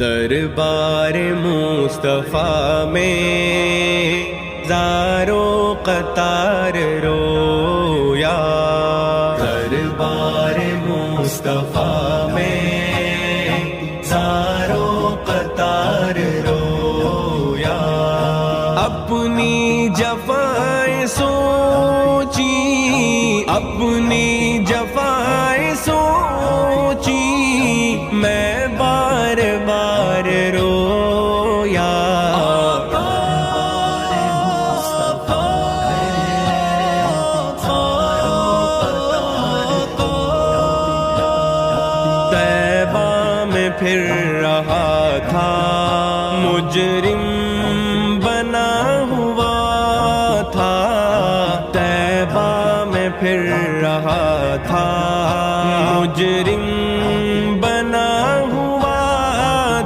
دربار مصطفیٰ میں زارو قطار رویا، دربار مصطفیٰ میں زارو قطار رویا، اپنی جفائیں سوچی، اپنی جفائیں سوچی، میں بار بار رویا، طیبہ میں پھر رہا تھا مجرم